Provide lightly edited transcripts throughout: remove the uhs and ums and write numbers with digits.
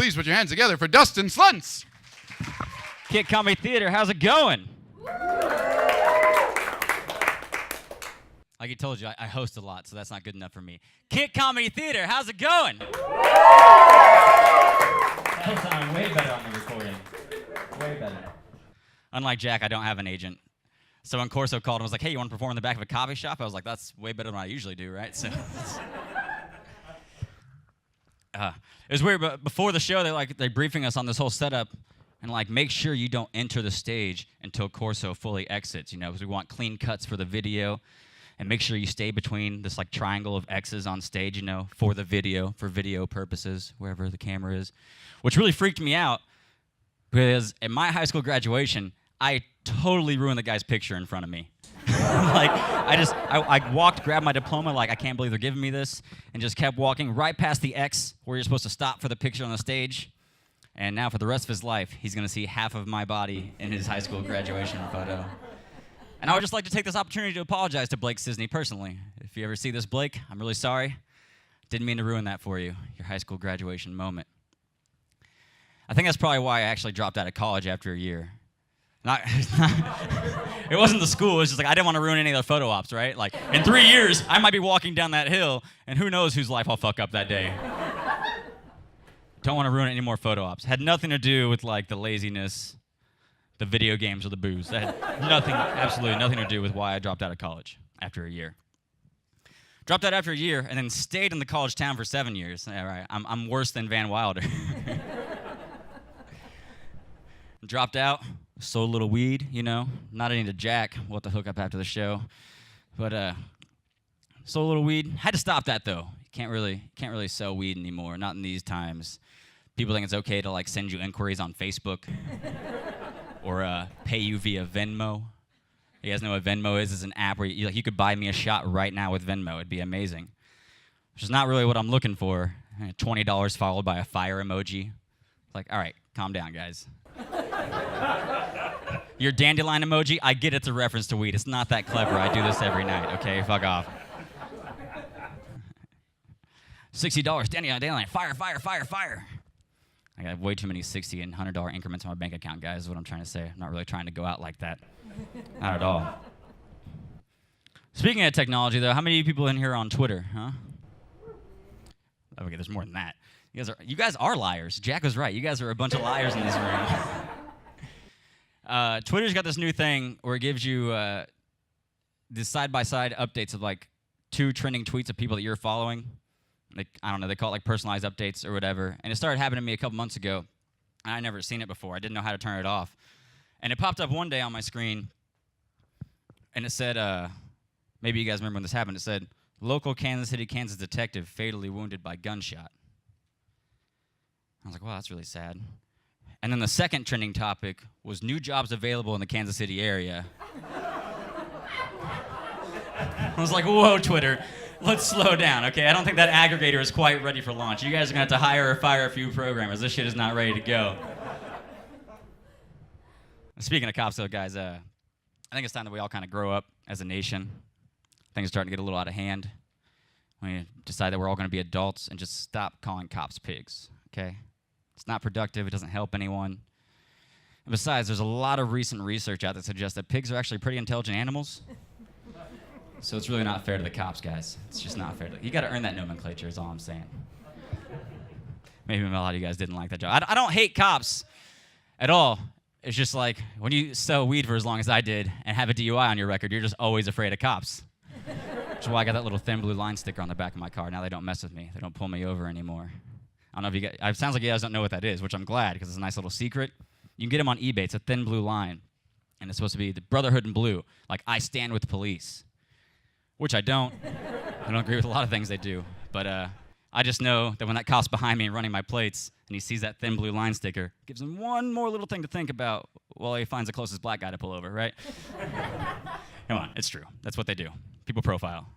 Please put your hands together for Dustin Slentz. Kid Comedy Theater, how's it going? Like he told you, I host a lot, so that's not good enough for me. Kid Comedy Theater, how's it going? That sounded way better on the recording. Way better. Unlike Jack, I don't have an agent. So when Corso called and was like, hey, you want to perform in the back of a coffee shop? I was like, that's way better than what I usually do, right? So it was weird, but before the show, they're briefing us on this whole setup and make sure you don't enter the stage until Corso fully exits, because we want clean cuts for the video. And make sure you stay between this triangle of X's on stage, for video purposes, wherever the camera is. Which really freaked me out because at my high school graduation, I totally ruined the guy's picture in front of me. I walked, grabbed my diploma, I can't believe they're giving me this, and just kept walking right past the X where you're supposed to stop for the picture on the stage. And now for the rest of his life, he's going to see half of my body in his high school graduation photo. And I would just like to take this opportunity to apologize to Blake Sisney personally. If you ever see this, Blake, I'm really sorry. Didn't mean to ruin that for you, your high school graduation moment. I think that's probably why I actually dropped out of college after a year. It wasn't the school, it was just I didn't want to ruin any of the photo ops, right? In 3 years, I might be walking down that hill, and who knows whose life I'll fuck up that day. Don't want to ruin any more photo ops. Had nothing to do with the laziness, the video games, or the booze. That had nothing, absolutely nothing to do with why I dropped out of college after a year. Dropped out after a year and then stayed in the college town for 7 years. Yeah, right. I'm worse than Van Wilder. Dropped out, sold a little weed, not into Jack. We'll have to hook up after the show. But sold a little weed. Had to stop that though. Can't really sell weed anymore. Not in these times. People think it's okay to send you inquiries on Facebook. Or pay you via Venmo. You guys know what Venmo is? It's an app where you could buy me a shot right now with Venmo. It'd be amazing. Which is not really what I'm looking for. $20 followed by a fire emoji. All right, calm down, guys. Your dandelion emoji, I get it's a reference to weed. It's not that clever. I do this every night, okay? Fuck off. $60, dandelion, fire, fire, fire, fire. I got way too many $60 and $100 increments on my bank account, guys, is what I'm trying to say. I'm not really trying to go out like that. Not at all. Speaking of technology, though, how many people in here are on Twitter, huh? Okay, there's more than that. You guys are liars. Jack was right. You guys are a bunch of liars in this room. Twitter's got this new thing where it gives you the side-by-side updates of 2 trending tweets of people that you're following. I don't know, they call it personalized updates or whatever. And it started happening to me a couple months ago. And I'd never seen it before. I didn't know how to turn it off. And it popped up one day on my screen. And it said, maybe you guys remember when this happened. It said, local Kansas City, Kansas detective fatally wounded by gunshot. I was like, wow, that's really sad. And then the second trending topic was new jobs available in the Kansas City area. I was like, whoa, Twitter. Let's slow down, okay? I don't think that aggregator is quite ready for launch. You guys are going to have to hire or fire a few programmers. This shit is not ready to go. Speaking of cops, though, guys, I think it's time that we all kind of grow up as a nation. Things are starting to get a little out of hand. We decide that we're all going to be adults and just stop calling cops pigs, okay? It's not productive. It doesn't help anyone. And besides, there's a lot of recent research out that suggests that pigs are actually pretty intelligent animals. So it's really not fair to the cops, guys. It's just not fair. You got to earn that nomenclature is all I'm saying. Maybe a lot of you guys didn't like that joke. I don't hate cops at all. It's just when you sell weed for as long as I did and have a DUI on your record, you're just always afraid of cops. Which is why I got that little thin blue line sticker on the back of my car. Now they don't mess with me. They don't pull me over anymore. I don't know if you guys, it sounds like you guys don't know what that is, which I'm glad because it's a nice little secret. You can get them on eBay. It's a thin blue line. And it's supposed to be the Brotherhood in blue. I stand with police. Which I don't. I don't agree with a lot of things they do. But I just know that when that cop's behind me and running my plates and he sees that thin blue line sticker, it gives him one more little thing to think about while he finds the closest black guy to pull over, right? Come on, it's true. That's what they do. People profile.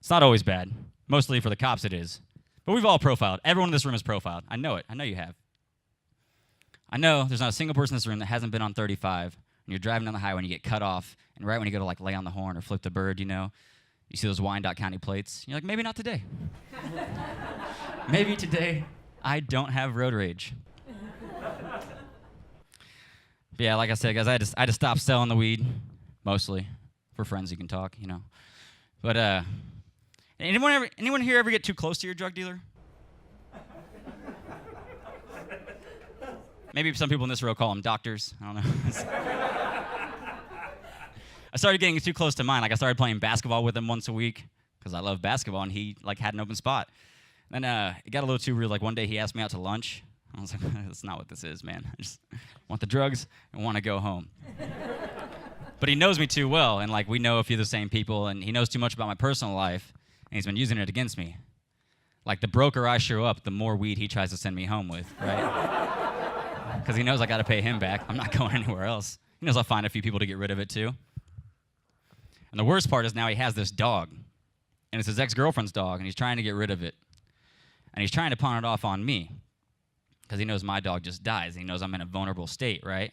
It's not always bad. Mostly for the cops it is. But we've all profiled. Everyone in this room is profiled. I know it. I know you have. I know there's not a single person in this room that hasn't been on 35 and you're driving down the highway and you get cut off, and right when you go to lay on the horn or flip the bird, you see those Wyandotte County plates. You're like, maybe not today. Maybe today I don't have road rage. But yeah, like I said, guys, I had to stop selling the weed, mostly for friends you can talk, you know. But anyone here ever get too close to your drug dealer? Maybe some people in this row call them doctors. I don't know. I started getting too close to mine. Like I started playing basketball with him once a week because I love basketball, and he like had an open spot. Then it got a little too real. Like one day he asked me out to lunch. I was like, that's not what this is, man. I just want the drugs and want to go home. But he knows me too well, and like we know a few of the same people, and he knows too much about my personal life, and he's been using it against me. Like the broker I show up, the more weed he tries to send me home with, right? Because he knows I got to pay him back. I'm not going anywhere else. He knows I'll find a few people to get rid of it too. And the worst part is now he has this dog, and it's his ex-girlfriend's dog, and he's trying to get rid of it. And he's trying to pawn it off on me because he knows my dog just dies, and he knows I'm in a vulnerable state, right?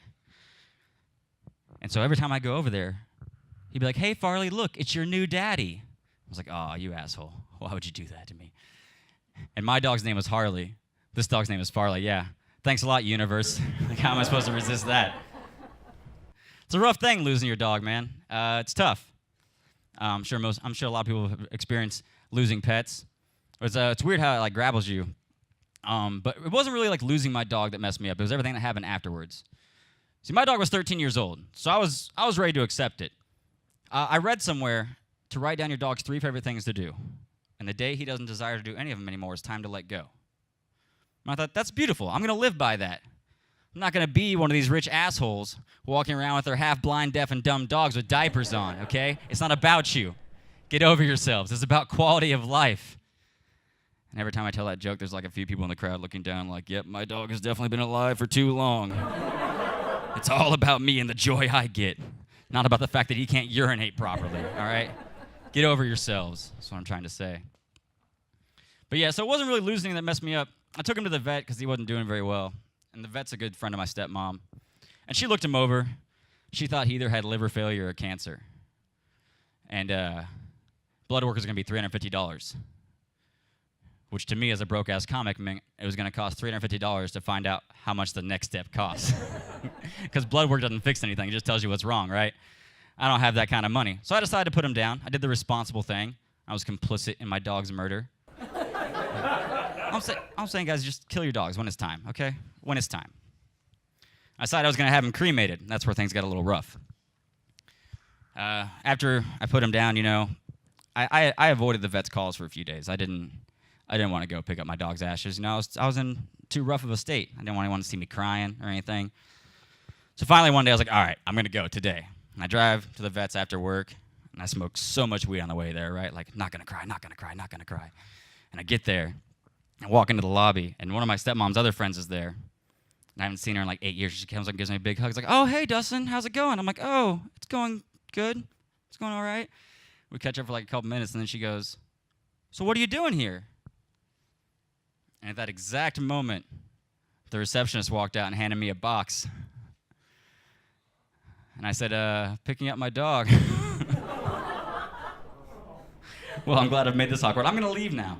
And so every time I go over there, he'd be like, hey, Farley, look, it's your new daddy. I was like, oh, you asshole. Why would you do that to me? And my dog's name was Harley. This dog's name is Farley, yeah. Thanks a lot, universe. Like, how am I supposed to resist that? It's a rough thing, losing your dog, man. It's tough. I'm sure a lot of people have experienced losing pets. It's weird how it like grabbles you. But it wasn't really like losing my dog that messed me up. It was everything that happened afterwards. See, my dog was 13 years old, so I was ready to accept it. I read somewhere to write down your dog's 3 favorite things to do. And the day he doesn't desire to do any of them anymore, it's time to let go. And I thought, that's beautiful. I'm going to live by that. I'm not going to be one of these rich assholes walking around with their half-blind, deaf, and dumb dogs with diapers on, okay? It's not about you. Get over yourselves. It's about quality of life. And every time I tell that joke, there's like a few people in the crowd looking down like, yep, my dog has definitely been alive for too long. It's all about me and the joy I get, not about the fact that he can't urinate properly, all right? Get over yourselves. That's what I'm trying to say. But yeah, so it wasn't really losing that messed me up. I took him to the vet because he wasn't doing very well. And the vet's a good friend of my stepmom. And she looked him over. She thought he either had liver failure or cancer. And blood work was going to be $350. Which to me as a broke-ass comic meant it was going to cost $350 to find out how much the next step costs. Because blood work doesn't fix anything. It just tells you what's wrong, right? I don't have that kind of money. So I decided to put him down. I did the responsible thing. I was complicit in my dog's murder. I'm saying, guys, just kill your dogs when it's time, okay? When it's time. I decided I was going to have him cremated. That's where things got a little rough. After I put him down, you know, I avoided the vet's calls for a few days. I didn't want to go pick up my dog's ashes. You know, I was in too rough of a state. I didn't want anyone to see me crying or anything. So finally one day I was like, all right, I'm going to go today. And I drive to the vet's after work, and I smoke so much weed on the way there, right? Like, not going to cry, not going to cry, not going to cry. And I get there, I walk into the lobby, and one of my stepmom's other friends is there. And I haven't seen her in like 8 years. She comes up and gives me a big hug. It's like, oh, hey, Dustin, how's it going? I'm like, oh, it's going good. It's going all right. We catch up for like a couple minutes, and then she goes, so what are you doing here? And at that exact moment, the receptionist walked out and handed me a box. And I said, picking up my dog. Well, I'm glad I've made this awkward. I'm going to leave now.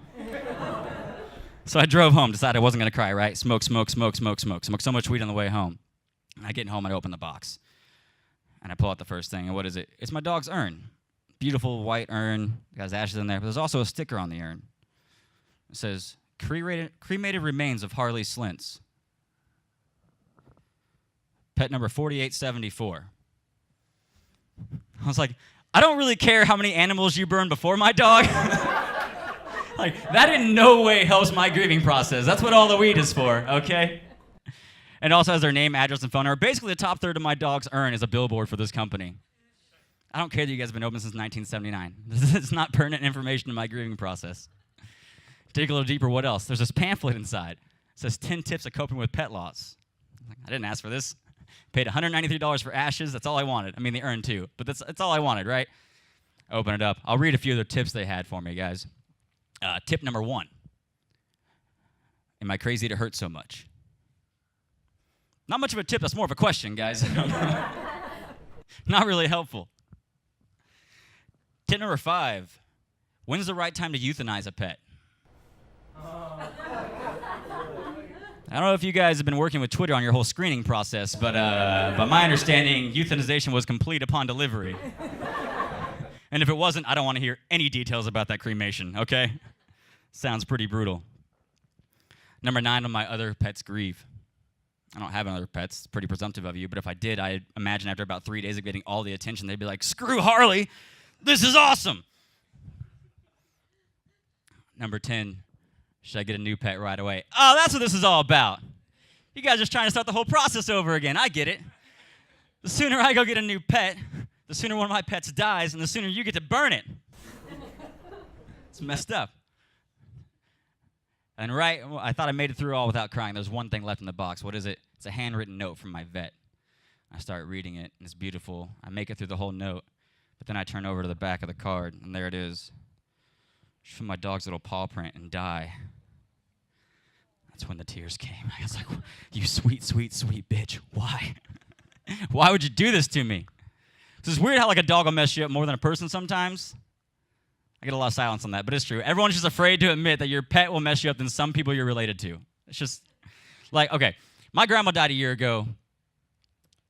So I drove home, decided I wasn't going to cry, right? Smoke so much weed on the way home. And I get home, I open the box. And I pull out the first thing, and what is it? It's my dog's urn. Beautiful white urn. It has ashes in there, but there's also a sticker on the urn. It says, cremated remains of Harley Slentz. Pet number 4874. I was like, I don't really care how many animals you burned before my dog. Like, that in no way helps my grieving process. That's what all the weed is for, okay? And it also has their name, address, and phone number. Basically, the top third of my dog's urn is a billboard for this company. I don't care that you guys have been open since 1979. It's not pertinent information in my grieving process. Dig a little deeper, what else? There's this pamphlet inside. It says 10 tips of coping with pet loss. I didn't ask for this. Paid $193 for ashes. That's all I wanted. I mean, the urn too. But that's all I wanted, right? Open it up. I'll read a few of the tips they had for me, guys. Tip number 1. Am I crazy to hurt so much? Not much of a tip. That's more of a question, guys. Not really helpful. Tip number 5. When's the right time to euthanize a pet? I don't know if you guys have been working with Twitter on your whole screening process, but my understanding, euthanization was complete upon delivery. And if it wasn't, I don't want to hear any details about that cremation, okay? Sounds pretty brutal. Number 9 on my other pets grieve. I don't have other pets. It's pretty presumptive of you, but if I did, I imagine after about 3 days of getting all the attention, they'd be like, screw Harley, this is awesome. Number 10, should I get a new pet right away? Oh, that's what this is all about. You guys are just trying to start the whole process over again. I get it. The sooner I go get a new pet, the sooner one of my pets dies, and the sooner you get to burn it. It's messed up. And I thought I made it through all without crying. There's one thing left in the box. What is it? It's a handwritten note from my vet. I start reading it, and it's beautiful. I make it through the whole note, but then I turn over to the back of the card, and there it is. From my dog's little paw print and die. That's when the tears came. I was like, you sweet, sweet, sweet bitch. Why? Why would you do this to me? It's weird how like a dog will mess you up more than a person sometimes. I get a lot of silence on that, but it's true. Everyone's just afraid to admit that your pet will mess you up than some people you're related to. It's just like, okay, my grandma died a year ago.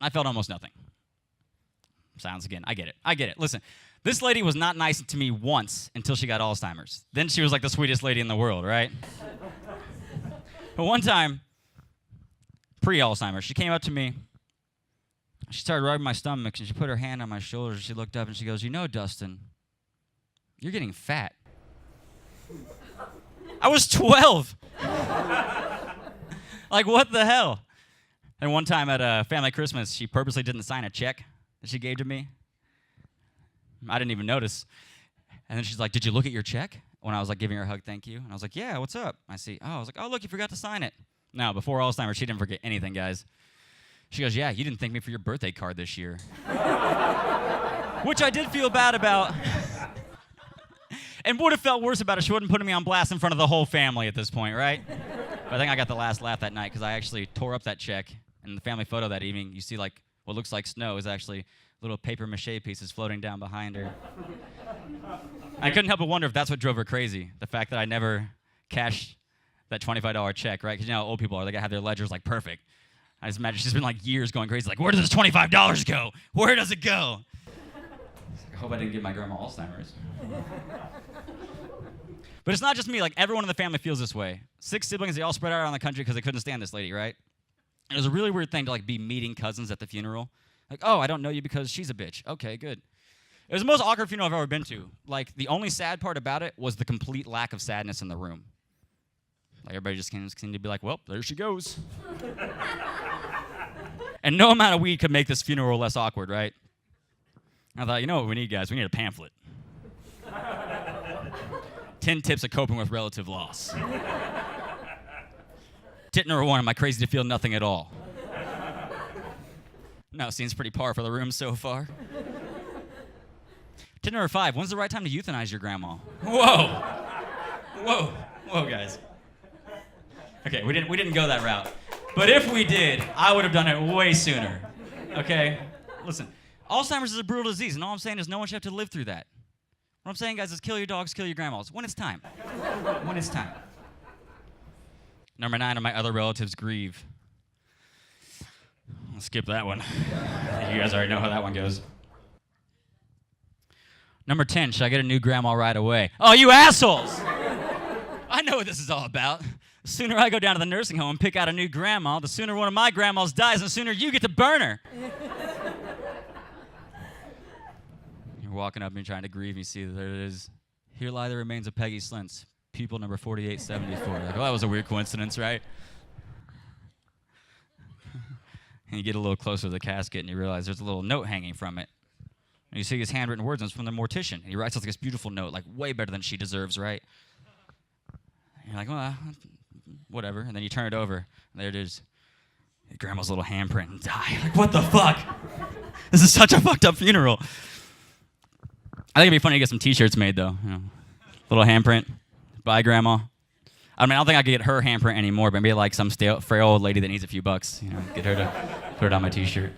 I felt almost nothing. Silence again. I get it. Listen, this lady was not nice to me once until she got Alzheimer's. Then she was like the sweetest lady in the world, right? But one time, pre-Alzheimer's, she came up to me. She started rubbing my stomach, and she put her hand on my shoulder. She looked up, and she goes, you know, Dustin, you're getting fat. I was 12. Like, what the hell? And one time at a family Christmas, she purposely didn't sign a check that she gave to me. I didn't even notice. And then she's like, did you look at your check? When I was like giving her a hug, thank you. And I was like, yeah, what's up? I was like, oh, look, you forgot to sign it. No, before Alzheimer's, she didn't forget anything, guys. She goes, yeah, you didn't thank me for your birthday card this year. Which I did feel bad about. And would have felt worse about it. She wouldn't put me on blast in front of the whole family at this point, right? But I think I got the last laugh that night because I actually tore up that check. And in the family photo that evening, you see like what looks like snow is actually little paper mache pieces floating down behind her. I couldn't help but wonder if that's what drove her crazy. The fact that I never cashed that $25 check, right? Because you know how old people are. They gotta have their ledgers like perfect. I just imagine she's been like years going crazy. Like, where does this $25 go? Where does it go? I hope I didn't give my grandma Alzheimer's. But it's not just me. Like, everyone in the family feels this way. 6 siblings, they all spread out around the country because they couldn't stand this lady, right? And it was a really weird thing to like be meeting cousins at the funeral. Like, oh, I don't know you because she's a bitch. Okay, good. It was the most awkward funeral I've ever been to. Like, the only sad part about it was the complete lack of sadness in the room. Like, everybody just seemed to be like, well, there she goes. And no amount of weed could make this funeral less awkward, right? I thought, you know what we need, guys? We need a pamphlet. 10 tips of coping with relative loss. Tip number 1, am I crazy to feel nothing at all? No, seems pretty par for the room so far. Tip number 5, when's the right time to euthanize your grandma? Whoa, guys. Okay, we didn't go that route. But if we did, I would have done it way sooner. Okay? Listen, Alzheimer's is a brutal disease, and all I'm saying is no one should have to live through that. What I'm saying, guys, is kill your dogs, kill your grandmas. When it's time. When it's time. Number 9, on my other relatives grieve. I'll skip that one. You guys already know how that one goes. Number 10, should I get a new grandma right away? Oh, you assholes! I know what this is all about. The sooner I go down to the nursing home and pick out a new grandma, the sooner one of my grandmas dies, and the sooner you get to burn her. You're walking up and you're trying to grieve, and you see that there it is. Here lie the remains of Peggy Slentz, pupil number 4874. Like, well, that was a weird coincidence, right? And you get a little closer to the casket, and you realize there's a little note hanging from it. And you see his handwritten words, and it's from the mortician. And he writes out like this beautiful note, like way better than she deserves, right? And you're like, well, whatever. And then you turn it over, and there it is. Grandma's little handprint and die. Like, what the fuck? This is such a fucked up funeral. I think it'd be funny to get some t-shirts made, though. You know, little handprint. Bye, Grandma. I mean, I don't think I could get her handprint anymore, but maybe like some frail old lady that needs a few bucks. You know, get her to put it on my t-shirt.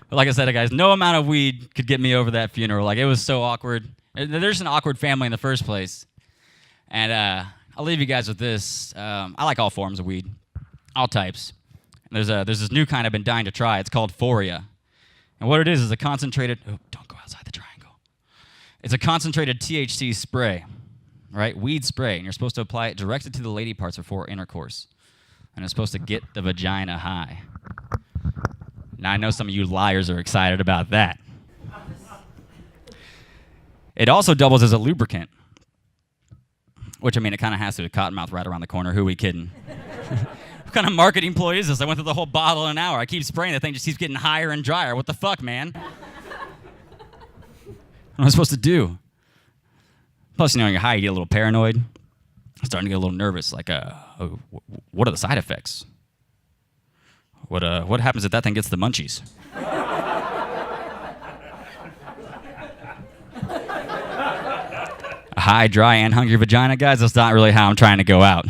But like I said, guys, no amount of weed could get me over that funeral. Like, it was so awkward. There's an awkward family in the first place. And I'll leave you guys with this. I like all forms of weed, all types. There's this new kind I've been dying to try. It's called Foria. And what it is a concentrated... Oh, don't go outside the triangle. It's a concentrated THC spray, right? Weed spray. And you're supposed to apply it directly to the lady parts before intercourse. And it's supposed to get the vagina high. Now, I know some of you liars are excited about that. It also doubles as a lubricant. Which, I mean, it kind of has to. A Cottonmouth right around the corner. Who are we kidding? What kind of marketing ploy is this? I went through the whole bottle in an hour. I keep spraying. The thing just keeps getting higher and drier. What the fuck, man? What am I supposed to do? Plus, you know, when you're high, you get a little paranoid. I'm starting to get a little nervous. Like, what are the side effects? What happens if that thing gets the munchies? A high, dry, and hungry vagina, guys, that's not really how I'm trying to go out.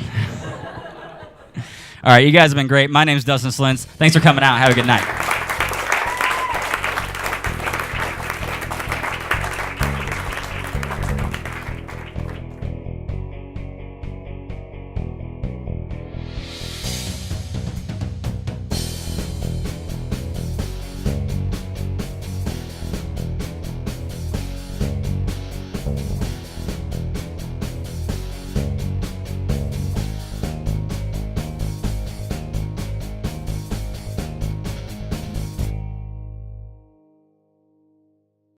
All right, you guys have been great. My name's Dustin Slentz. Thanks for coming out. Have a good night.